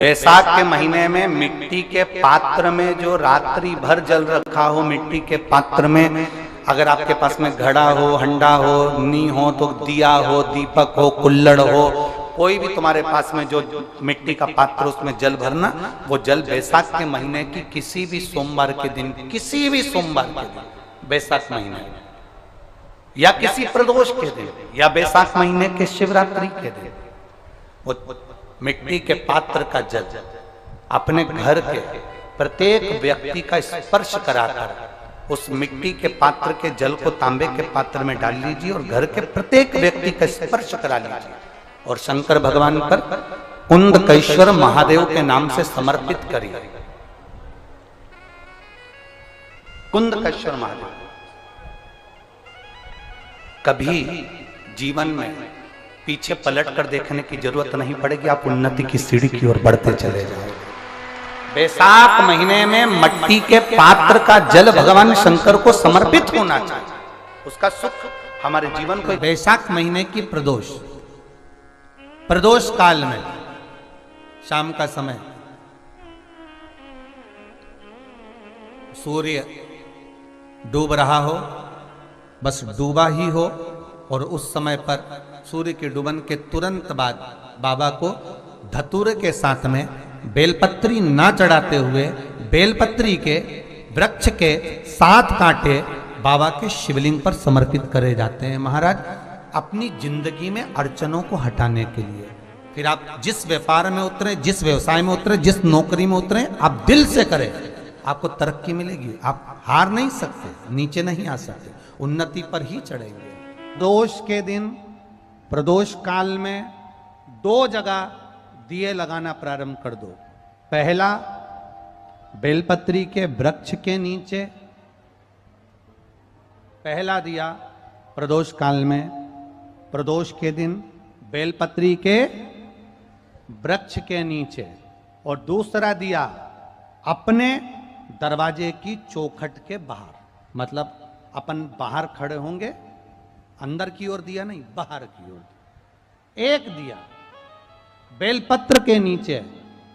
बैसाख के महीने में मिट्टी के पात्र में जो रात्रि भर जल रखा हो, मिट्टी के पात्र में अगर आपके पास में घड़ा हो, हंडा हो, नी हो, तो दिया हो, दीपक हो, कुल्लड़ हो, कोई भी तुम्हारे पास में जो मिट्टी का पात्र उसमें जल भरना, वो जल बैसाख के महीने की किसी भी सोमवार के दिन, किसी भी सोमवार के दिन, बैसाख महीने या किसी प्रदोष के दिन या बैसाख महीने के शिवरात्रि के दिन, वो मिट्टी के पात्र का जल अपने घर के प्रत्येक व्यक्ति का स्पर्श कराकर उस मिट्टी के पात्र के जल को तांबे के पात्र में डाल लीजिए और घर के प्रत्येक व्यक्ति का स्पर्श करा लीजिए और शंकर भगवान पर कुंदकेश्वर महादेव के नाम से समर्पित करिए। कुंदकेश्वर महादेव कभी जीवन में पीछे पलट कर देखने की जरूरत नहीं पड़ेगी, आप उन्नति की सीढ़ी की ओर बढ़ते चले जाएंगे। बैसाख महीने में मिट्टी के पात्र का जल भगवान शंकर को समर्पित होना चाहिए, उसका सुख हमारे जीवन को। बैसाख महीने की प्रदोष, प्रदोष काल में शाम का समय सूर्य डूब रहा हो, बस डूबा ही हो, और उस समय पर सूर्य के डूबन के तुरंत बाद बाबा को धतूरे के साथ में बेलपत्री ना चढ़ाते हुए बेलपत्री के वृक्ष के 7 कांटे बाबा के शिवलिंग पर समर्पित करे जाते हैं महाराज, अपनी जिंदगी में अड़चनों को हटाने के लिए। फिर आप जिस व्यापार में उतरे, जिस व्यवसाय में उतरे, जिस नौकरी में उतरे, आप दिल से करें, आपको तरक्की मिलेगी। आप हार नहीं सकते, नीचे नहीं आ सकते, उन्नति पर ही चढ़ेंगे। प्रदोष के दिन, प्रदोष काल में 2 जगह दिए लगाना प्रारंभ कर दो। पहला बेलपत्री के वृक्ष के नीचे, पहला दिया प्रदोष काल में, प्रदोष के दिन बेलपत्री के वृक्ष के नीचे, और दूसरा दिया अपने दरवाजे की चौखट के बाहर, मतलब अपन बाहर खड़े होंगे, अंदर की ओर दिया नहीं, बाहर की ओर एक दिया बेलपत्र के नीचे,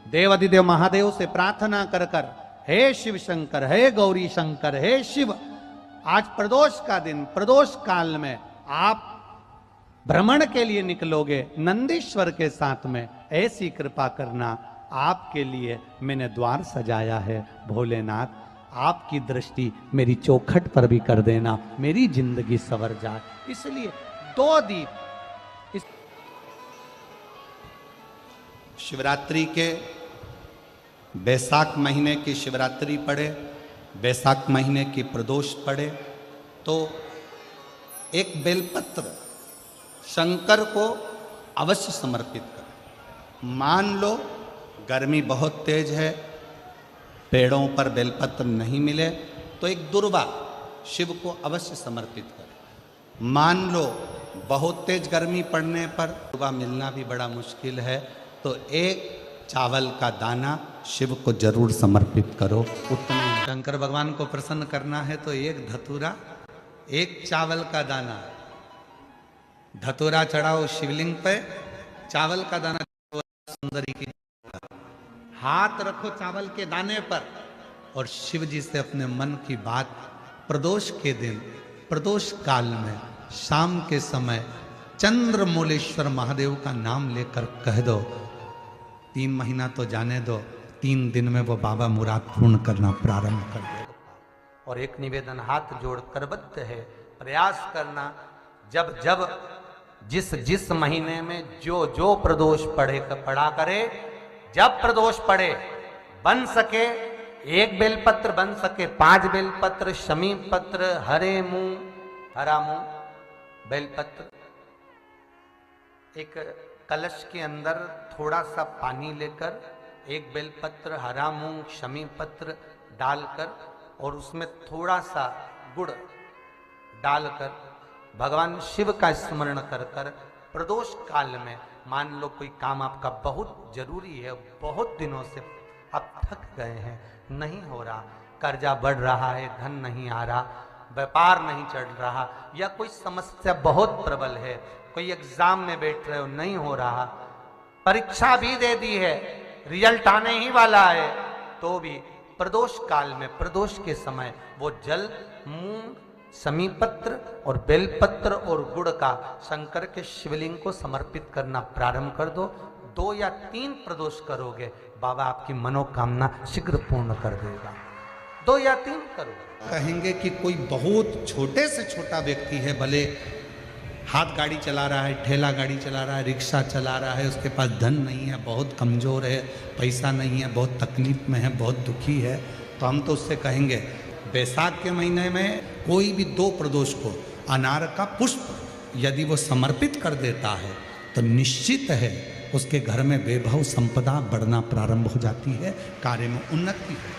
देवाधिदेव महादेव से प्रार्थना कर कर, हे शिव शंकर, हे गौरी शंकर, हे शिव, आज प्रदोष का दिन, प्रदोष काल में आप भ्रमण के लिए निकलोगे नंदीश्वर के साथ में, ऐसी कृपा करना, आपके लिए मैंने द्वार सजाया है भोलेनाथ, आपकी दृष्टि मेरी चौखट पर भी कर देना, मेरी जिंदगी संवर जाए। इसलिए 2 दीप इस शिवरात्रि के, बैसाख महीने की शिवरात्रि पड़े, बैसाख महीने की प्रदोष पड़े, तो एक बेलपत्र शंकर को अवश्य समर्पित करें। मान लो गर्मी बहुत तेज है, पेड़ों पर बेलपत्र नहीं मिले, तो एक दुर्वा शिव को अवश्य समर्पित करें। मान लो बहुत तेज गर्मी पड़ने पर दुर्वा मिलना भी बड़ा मुश्किल है, तो एक चावल का दाना शिव को जरूर समर्पित करो। उतने शंकर भगवान को प्रसन्न करना है तो एक धतूरा, एक चावल का दाना, धतूरा चढ़ाओ शिवलिंग पे, चावल का दाना सुंदरी की, हाथ रखो चावल के दाने पर, और शिव जी से अपने मन की बात प्रदोष के दिन, प्रदोष काल में शाम के समय चंद्रमौलेश्वर महादेव का नाम लेकर कह दो। 3 महीना तो जाने दो, 3 दिन में वो बाबा मुराद पूर्ण करना प्रारंभ कर दे। और एक निवेदन हाथ जोड़ करबद्ध है, प्रयास करना, जब जब जिस जिस महीने में जो जो प्रदोष पड़ा करे, जब प्रदोष पड़े, बन सके 1 बेलपत्र, बन सके 5 बेलपत्र, शमी पत्र, हरे मूंग, हरा मूंग, बेलपत्र, एक कलश के अंदर थोड़ा सा पानी लेकर 1 बेलपत्र, हरा मूंग, शमी पत्र डालकर, और उसमें थोड़ा सा गुड़ डालकर भगवान शिव का स्मरण कर कर प्रदोष काल में, मान लो कोई काम आपका बहुत जरूरी है, बहुत दिनों से आप थक गए हैं, नहीं हो रहा, कर्जा बढ़ रहा है, धन नहीं आ रहा, व्यापार नहीं चढ़ रहा, या कोई समस्या बहुत प्रबल है, कोई एग्जाम में बैठ रहे हो नहीं हो रहा, परीक्षा भी दे दी है, रिजल्ट आने ही वाला है, तो भी प्रदोष काल में, प्रदोष के समय वो जल मूंग, समीपत्र और बेलपत्र और गुड़ का शंकर के शिवलिंग को समर्पित करना प्रारंभ कर दो। 2 या 3 प्रदोष करोगे, बाबा आपकी मनोकामना शीघ्र पूर्ण कर देगा। 2 या 3 करो। कहेंगे कि कोई बहुत छोटे से छोटा व्यक्ति है, भले हाथ गाड़ी चला रहा है, ठेला गाड़ी चला रहा है, रिक्शा चला रहा है, उसके पास धन नहीं है, बहुत कमज़ोर है, पैसा नहीं है, बहुत तकलीफ में है, बहुत दुखी है, तो हम तो उससे कहेंगे बैसाख के महीने में कोई भी 2 प्रदोष को अनार का पुष्प यदि वो समर्पित कर देता है तो निश्चित है उसके घर में वैभव संपदा बढ़ना प्रारंभ हो जाती है, कार्य में उन्नति है।